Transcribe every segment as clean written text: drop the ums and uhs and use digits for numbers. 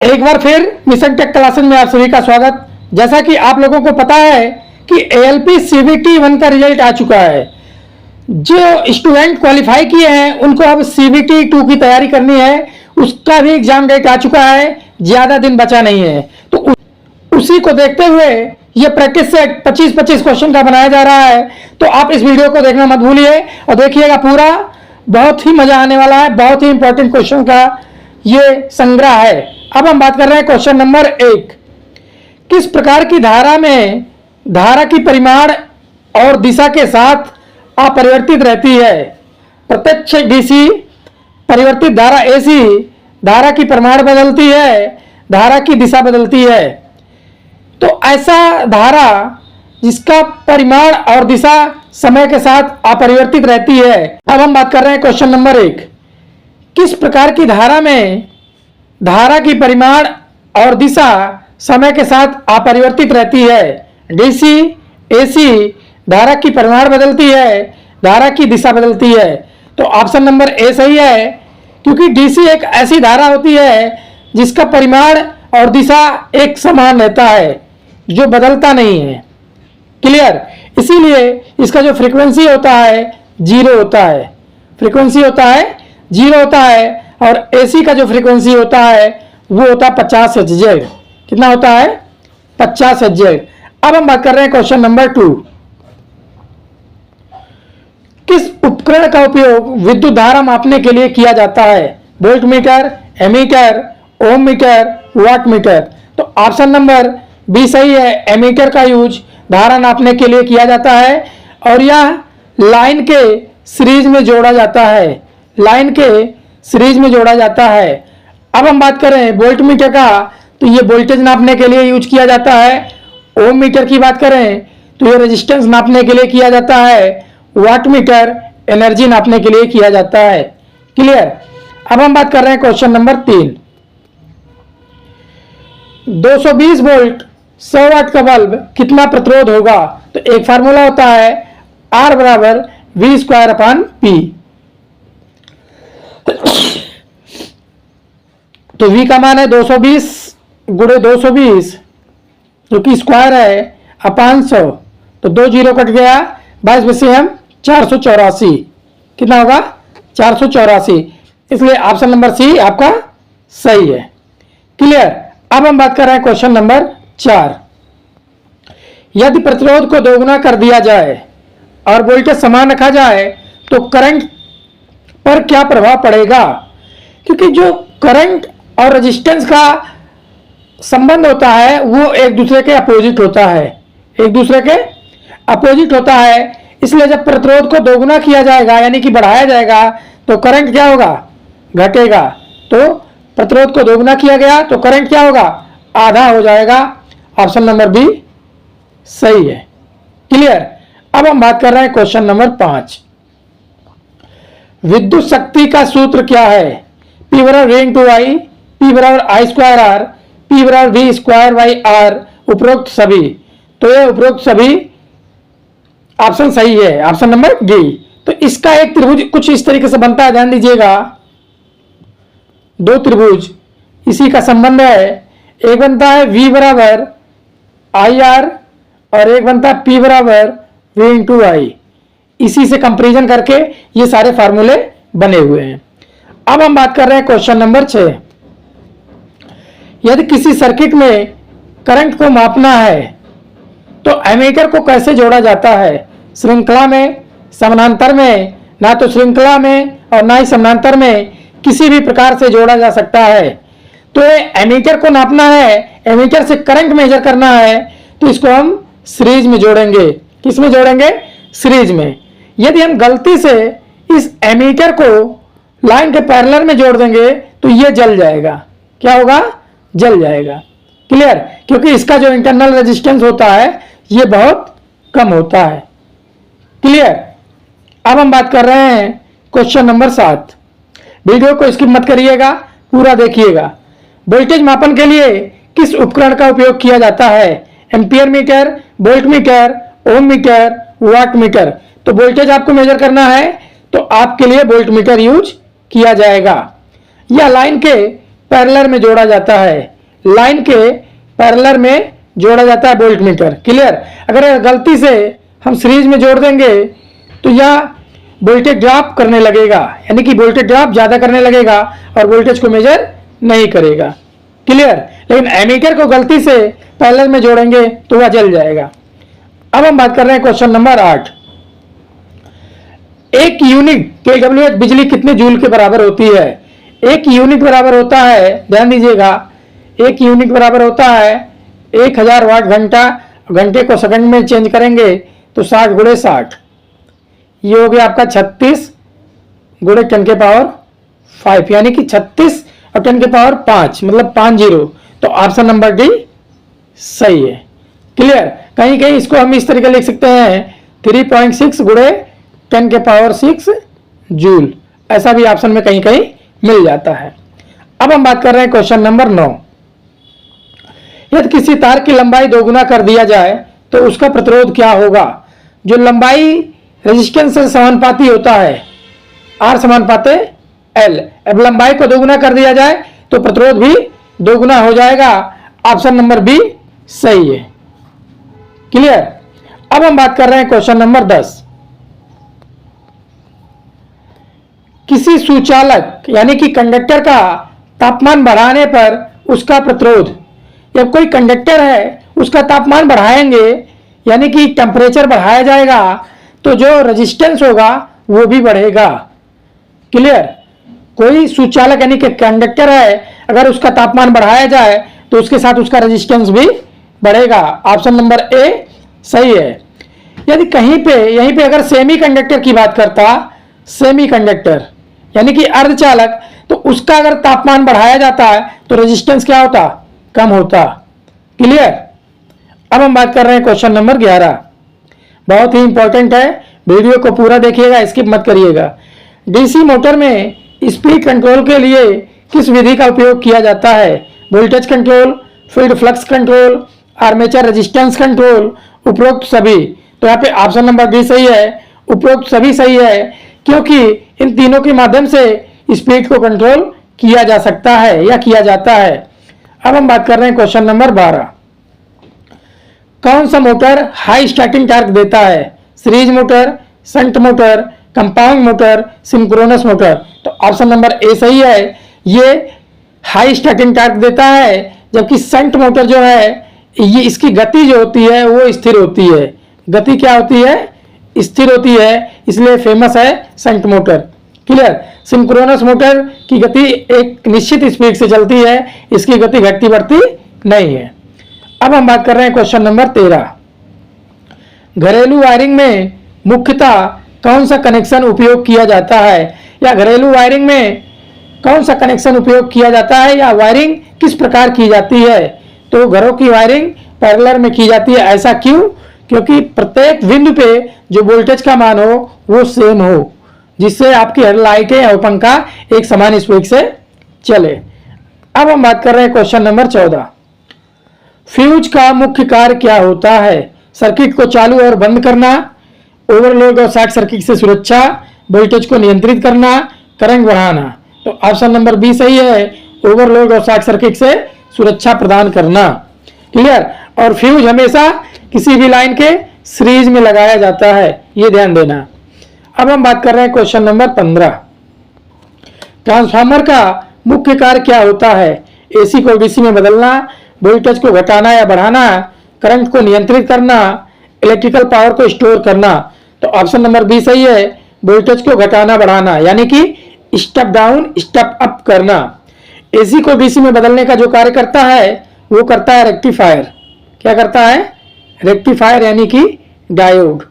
एक बार फिर mission take classes में आप सभी का स्वागत। जैसा कि आप लोगों को पता है कि ALP CBT 1 का रिजल्ट आ चुका है। जो स्टूडेंट क्वालिफाई किए हैं उनको अब CBT 2 की तैयारी करनी है, उसका भी एग्जाम डेट आ चुका है, ज़्यादा दिन बचा नहीं है। तो उसी को देखते हुए ये प्रैक्टिस सेट 25-25 क्वेश्चन का बनाया जा रहा है। तो आप इस वीडियो को देखना मत भूलिए और देखिएगा पूरा, बहुत ही मजा आने वाला है। बहुत ही इंपॉर्टेंट क्वेश्चन का ये संग्रह है। अब हम बात कर रहे हैं क्वेश्चन नंबर 1। किस प्रकार की धारा में धारा की परिमाण और दिशा के साथ अपरिवर्तित रहती है? प्रत्यक्ष DC, परिवर्तित धारा AC, धारा की परिमाण बदलती है, धारा की दिशा बदलती है। तो ऐसा धारा जिसका परिमाण और दिशा समय के साथ अपरिवर्तित रहती है। अब हम बात कर रहे हैं क्वेश्चन नंबर 1। किस प्रकार की धारा में धारा की परिमाण और दिशा समय के साथ अपरिवर्तित रहती है? DC, AC, धारा की परिमाण बदलती है, धारा की दिशा बदलती है। तो ऑप्शन नंबर ए सही है, क्योंकि DC एक ऐसी धारा होती है जिसका परिमाण और दिशा एक समान रहता है, जो बदलता नहीं है। क्लियर? इसीलिए इसका जो फ्रीक्वेंसी होता है 0 होता है। फ्रीक्वेंसी होता है 0 होता है और AC का जो फ्रीक्वेंसी होता है वो होता है 50 Hz। कितना होता है? 50 Hz। अब हम बात कर रहे हैं क्वेश्चन नंबर 2। किस उपकरण का उपयोग विद्युत धारा मापने के लिए किया जाता है? वोल्ट मीटर, एमीटर, ओम मीटर, वाट मीटर। तो ऑप्शन नंबर बी सही है। एमीटर का यूज धारा नापने के लिए किया जाता है और यह लाइन के सीरीज में जोड़ा जाता है। लाइन के सीरीज में जोड़ा जाता है। अब हम बात करें वोल्ट मीटर का, तो ये वोल्टेज नापने के लिए यूज किया जाता है। ओम मीटर की बात करें तो ये रेजिस्टेंस नापने के लिए किया जाता है। वाट मीटर एनर्जी नापने के लिए किया जाता है। क्लियर? अब हम बात कर रहे हैं क्वेश्चन नंबर 3। 220 वोल्ट 100 वाट का बल्ब कितना प्रतिरोध होगा? तो एक फार्मूला होता है R बराबर V²/P। तो V का मान है 220 गुणे 220 जो कि स्क्वायर है अपान 100। तो 2 जीरो कट गया, 22 में से हम 484। कितना होगा? 484। इसलिए ऑप्शन नंबर सी आपका सही है। क्लियर? अब हम बात कर रहे हैं क्वेश्चन नंबर 4। यदि प्रतिरोध को दोगुना कर दिया जाए और वोल्टेज समान रखा जाए तो करंट पर क्या प्रभाव पड़ेगा? क्योंकि जो करंट और रेजिस्टेंस का संबंध होता है वो एक दूसरे के अपोजिट होता है। एक दूसरे के अपोजिट होता है। इसलिए जब प्रतिरोध को दोगुना किया जाएगा यानी कि बढ़ाया जाएगा तो करंट क्या होगा? घटेगा। तो प्रतिरोध को दोगुना किया गया तो करंट क्या होगा? आधा हो जाएगा। ऑप्शन नंबर बी सही है। क्लियर? अब हम बात कर रहे हैं क्वेश्चन नंबर 5। विद्युत शक्ति का सूत्र क्या है? P बराबर V/I, P बराबर I²R, P बराबर V²/R, उपरोक्त सभी। तो ये उपरोक्त सभी ऑप्शन सही है, ऑप्शन नंबर डी। तो इसका एक त्रिभुज कुछ इस तरीके से बनता है, ध्यान दीजिएगा। 2 त्रिभुज इसी का संबंध है। एक बनता है V बराबर IR और एक बनता है P बराबर V/I। इसी से कंपैरिजन करके ये सारे फार्मूले बने हुए हैं। अब हम बात कर रहे हैं क्वेश्चन नंबर 6। यदि किसी सर्किट में करंट को मापना है तो एमीटर को कैसे जोड़ा जाता है? श्रृंखला में, समानांतर में? ना तो श्रृंखला में और ना ही समानांतर में, किसी भी प्रकार से जोड़ा जा सकता है। तो एमीटर को नापना है, एमीटर से करंट मेजर करना है, तो इसको हम सीरीज में जोड़ेंगे। किस में जोड़ेंगे? सीरीज में। यदि हम गलती से इस एमीटर को लाइन के पैरेलल में जोड़ देंगे तो ये जल जाएगा। क्या होगा? जल जाएगा। क्लियर? क्योंकि इसका जो इंटरनल रेजिस्टेंस होता है ये बहुत कम होता है। क्लियर? अब हम बात कर रहे हैं क्वेश्चन नंबर 7। वीडियो को स्किप मत करिएगा, पूरा देखिएगा। वोल्टेज मापन के लिए किस उपकरण का उपयोग किया जाता है? एम्पियर मीटर, वोल्ट मीटर, ओम मीटर, वाट मीटर। तो वोल्टेज आपको मेजर करना है तो आपके लिए वोल्ट मीटर यूज किया जाएगा। यह लाइन के पैरेलल में जोड़ा जाता है। लाइन के पैरेलल में जोड़ा जाता है वोल्ट मीटर। क्लियर। अगर गलती से हम सीरीज में जोड़ देंगे तो यह वोल्टेज ड्रॉप करने लगेगा, यानी कि वोल्टेज ड्रॉप ज़्यादा करने लगेगा और वोल्टेज को मेजर नहीं करेगा। क्लियर। लेकिन एमीटर को गलती से पैरेलल में जोड़ेंगे तो वह जल जाएगा। अब हम बात कर रहे हैं क्वेश्चन नंबर 8। एक यूनिट kWh बिजली कितने जूल के बराबर होती है? एक यूनिट बराबर होता है, ध्यान दीजिएगा, एक यूनिट बराबर होता है 1000 वाट घंटा। घंटे को सेकंड में चेंज करेंगे तो 60 गुणे 60, ये हो गया आपका 36 गुणे 10 के पावर 5, यानी कि 36 और 10 के पावर 5 मतलब 50। तो ऑप्शन नंबर डी सही है। क्लियर। कहीं कहीं इसको हम इस तरीके लिख सकते हैं 3.6 गुणे 10 के पावर 6 जूल, ऐसा भी ऑप्शन में कहीं कहीं मिल जाता है। अब हम बात कर रहे हैं क्वेश्चन नंबर 9। यदि किसी तार की लंबाई दोगुना कर दिया जाए तो उसका प्रतिरोध क्या होगा? जो लंबाई रेजिस्टेंस से समानुपाती होता है, आर समानुपाते एल। अब लंबाई को दोगुना कर दिया जाए तो प्रतिरोध भी दोगुना हो जाएगा। ऑप्शन नंबर बी सही है। क्लियर। अब हम बात कर रहे हैं क्वेश्चन नंबर 10। किसी सुचालक यानी कि कंडक्टर का तापमान बढ़ाने पर उसका प्रतिरोध, जब कोई कंडक्टर है उसका तापमान बढ़ाएंगे यानी कि टेम्परेचर बढ़ाया जाएगा तो जो रेजिस्टेंस होगा वो भी बढ़ेगा। क्लियर। कोई सुचालक यानी कि कंडक्टर है, अगर उसका तापमान बढ़ाया जाए तो उसके साथ उसका रेजिस्टेंस भी बढ़ेगा। ऑप्शन नंबर ए सही है। यदि कहीं पे यहीं पे अगर सेमी कंडक्टर की बात करता, सेमी कंडक्टर यानी कि अर्धचालक, तो उसका अगर तापमान बढ़ाया जाता है तो रेजिस्टेंस क्या होता? कम होता। क्लियर। अब हम बात कर रहे हैं क्वेश्चन नंबर 11। बहुत ही इंपॉर्टेंट है, वीडियो को पूरा देखिएगा, स्किप मत करिएगा। डीसी मोटर में स्पीड कंट्रोल के लिए किस विधि का उपयोग किया जाता है? Voltage control, field flux control, armature resistance control, उपरोक्त सभी। तो यहाँ पे ऑप्शन नंबर डी सही है, उपरोक्त सभी सही है, क्योंकि इन तीनों के माध्यम से स्पीड को कंट्रोल किया जा सकता है या किया जाता है। अब हम बात कर रहे हैं क्वेश्चन नंबर 12। कौन सा मोटर हाई स्टार्टिंग टॉर्क देता है? Series motor, shunt motor, compound motor, synchronous motor. तो ऑप्शन नंबर ए सही है, ये हाई स्टार्टिंग टॉर्क देता है, जबकि शंट मोटर जो है ये इसकी गति जो होती है वो स्थिर होती है। गति क्या होती है? स्थिर होती है, इसलिए फेमस है shunt motor. Clear. Synchronous motor की गति एक निश्चित स्पीड से चलती है, इसकी गति घटती बढ़ती नहीं है। अब हम बात कर रहे हैं क्वेश्चन नंबर 13। घरेलू वायरिंग में मुख्यतः कौन सा कनेक्शन उपयोग किया जाता है, या घरेलू वायरिंग में कौन सा कनेक्शन उपयोग किया जाता है, या वायरिंग किस प्रकार की जाती है? तो घरों की वायरिंग पैरेलल में की जाती है। ऐसा क्यों? क्योंकि प्रत्येक बिंदु पे जो वोल्टेज का मान हो वो सेम हो, जिससे आपकी लाइटें और पंखा एक समान स्पीड से चले। अब हम बात कर रहे हैं क्वेश्चन नंबर 14। फ्यूज का मुख्य कार्य क्या होता है? सर्किट को चालू और बंद करना, ओवरलोड और शॉर्ट सर्किट से सुरक्षा, वोल्टेज को नियंत्रित करना, करंट बढ़ाना। तो ऑप्शन नंबर बी सही है, ओवरलोड और शॉर्ट सर्किट से सुरक्षा प्रदान करना। क्लियर। और फ्यूज हमेशा किसी भी लाइन के सीरीज में लगाया जाता है, ये ध्यान देना। अब हम बात कर रहे हैं क्वेश्चन नंबर 15। ट्रांसफार्मर का मुख्य कार्य क्या होता है? एसी को डीसी में बदलना, वोल्टेज को घटाना या बढ़ाना, करंट को नियंत्रित करना, इलेक्ट्रिकल पावर को स्टोर करना। तो ऑप्शन नंबर बी सही है, वोल्टेज को घटाना बढ़ाना, यानी कि स्टेप डाउन स्टेप अप करना। एसी को डीसी में बदलने का जो कार्य करता है वो करता है रेक्टिफायर। क्या करता है? रेक्टिफायर, यानी कि डायोड।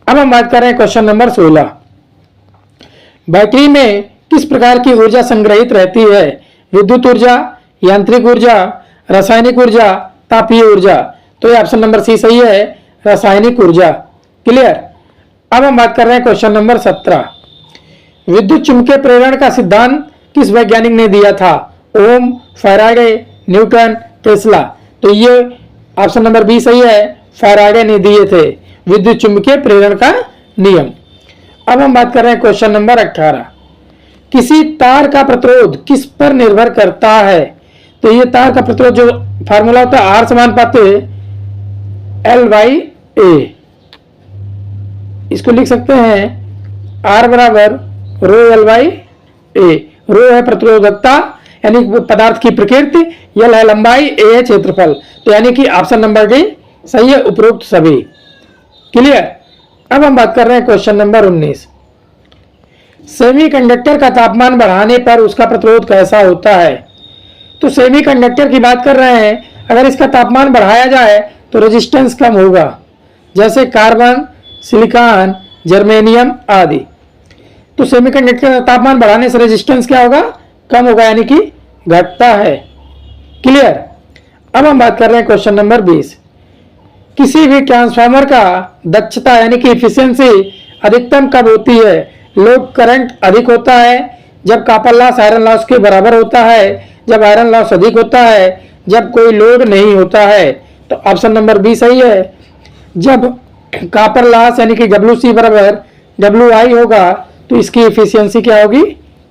अब हम बात कर रहे हैं क्वेश्चन नंबर 16। बैटरी में किस प्रकार की ऊर्जा संग्रहित रहती है? विद्युत ऊर्जा, यांत्रिक ऊर्जा, रासायनिक ऊर्जा, तापीय ऊर्जा। तो ये ऑप्शन नंबर सी सही है, रासायनिक ऊर्जा। क्लियर। अब हम बात कर रहे हैं क्वेश्चन नंबर 17। विद्युत चुंबकीय प्रेरण का सिद्धांत किस वैज्ञानिक ने दिया था? ओम, फैराडे, न्यूटन, टेस्ला। तो ये ऑप्शन नंबर बी सही है, फैराडे ने दिए थे विद्युत चुंबकीय प्रेरण का नियम। अब हम बात कर रहे हैं क्वेश्चन नंबर 18। किसी तार का प्रतिरोध किस पर निर्भर करता है? तो ये तार का प्रतिरोध जो फार्मूला होता है, R समानुपाती L बाई ए, इसको लिख सकते हैं R बराबर रो L बाई ए। रो है प्रतिरोधकता यानी पदार्थ की प्रकृति, L है लंबाई, A है क्षेत्रफल। तो यानी कि ऑप्शन नंबर डी सही है, उपरोक्त सभी। क्लियर। अब हम बात कर रहे हैं क्वेश्चन नंबर 19। सेमीकंडक्टर का तापमान बढ़ाने पर उसका प्रतिरोध कैसा होता है? तो सेमीकंडक्टर की बात कर रहे हैं, अगर इसका तापमान बढ़ाया जाए तो रेजिस्टेंस कम होगा, जैसे कार्बन, सिलिकॉन, जर्मेनियम आदि। तो सेमीकंडक्टर का तापमान बढ़ाने से रेजिस्टेंस क्या होगा? कम होगा, यानी कि घटता है। क्लियर। अब हम बात कर रहे हैं क्वेश्चन नंबर 20। किसी भी ट्रांसफार्मर का दक्षता यानी कि इफिशियंसी अधिकतम कब होती है? लोड करंट अधिक होता है, जब कॉपर लॉस आयरन लॉस के बराबर होता है, जब आयरन लॉस अधिक होता है, जब कोई लोड नहीं होता है। तो ऑप्शन नंबर बी सही है। जब कॉपर लॉस यानी कि WC बराबर WI होगा तो इसकी इफिशियंसी क्या होगी?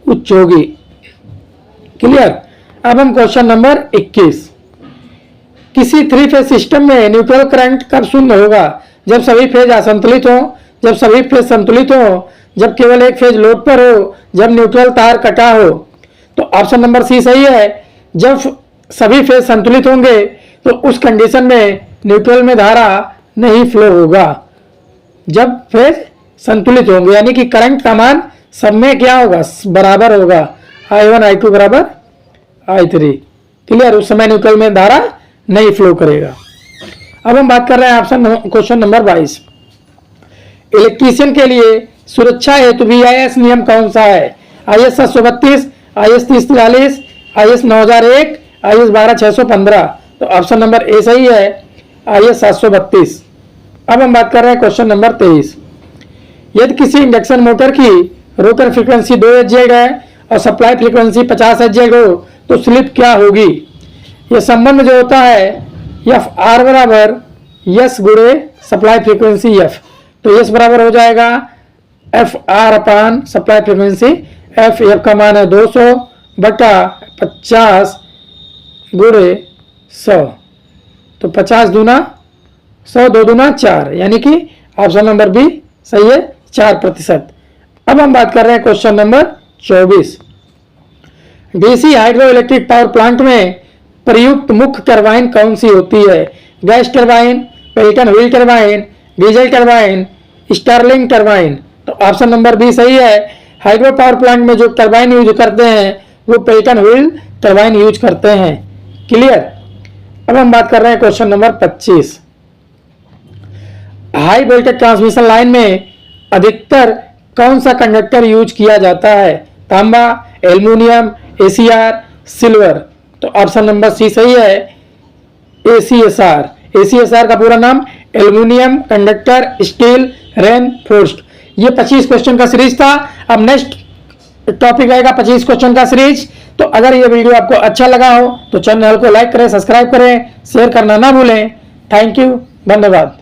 उच्च होगी। क्लियर। अब हम क्वेश्चन नंबर 21। किसी 3 फेज सिस्टम में न्यूट्रल करंट कब शून्य होगा? जब सभी फेज असंतुलित हो, जब सभी फेज संतुलित हो, जब केवल एक फेज लोड पर हो, जब न्यूट्रल तार कटा हो। तो ऑप्शन नंबर सी सही है। जब सभी फेज संतुलित होंगे तो उस कंडीशन में न्यूट्रल में धारा नहीं फ्लो होगा। जब फेज संतुलित होंगे यानी कि करंट का मान सब में क्या होगा? बराबर होगा, I1 I2 बराबर I3। क्लियर। उस समय न्यूट्रल में धारा नहीं फ्लो करेगा। अब हम बात कर रहे हैं ऑप्शन क्वेश्चन नंबर 22। इलेक्ट्रीशियन के लिए सुरक्षा हेतु BIS नियम कौन सा है? IS 732, IS 3043, IS 9001, IS 12615। तो ऑप्शन नंबर ए सही है, IS 732। अब हम बात कर रहे हैं क्वेश्चन नंबर 23। यदि किसी इंडक्शन मोटर की रोटर फ्रीक्वेंसी 2 Hz है और सप्लाई फ्रीक्वेंसी 50 Hz हो तो स्लिप क्या होगी? यह संबंध जो होता है FR बराबर S गुणे सप्लाई फ्रीक्वेंसी F। तो S बराबर हो जाएगा FR अपान सप्लाई फ्रीक्वेंसी F। F का मान है 200 बटा 50 गुणे 100। तो 50 दूना 100, 2 दूना 4, यानी कि ऑप्शन नंबर बी सही है, 4%। अब हम बात कर रहे हैं question number 24। DC hydro electric power plant में प्रयुक्त मुख्य टरबाइन कौन सी होती है? Gas turbine, Pelton wheel turbine, diesel turbine, Stirling turbine. तो ऑप्शन नंबर बी सही है। हाइड्रो पावर प्लांट में जो टरबाइन यूज करते हैं वो पेल्टन व्हील टरबाइन यूज करते हैं। क्लियर। अब हम बात कर रहे हैं question number 25। High voltage transmission line में अधिकतर कौन सा कंडक्टर यूज किया जाता है? तांबा, एल्युमिनियम, ACR, सिल्वर। तो ऑप्शन नंबर सी सही है, ACSR। ACSR का पूरा नाम एल्युमिनियम कंडक्टर स्टील रेनफोर्स्ड। ये 25 क्वेश्चन का सीरीज था। अब नेक्स्ट टॉपिक आएगा 25 क्वेश्चन का सीरीज। तो अगर ये वीडियो आपको अच्छा लगा हो तो चैनल को लाइक करें, सब्सक्राइब करें, शेयर करना ना भूलें। थैंक यू, धन्यवाद।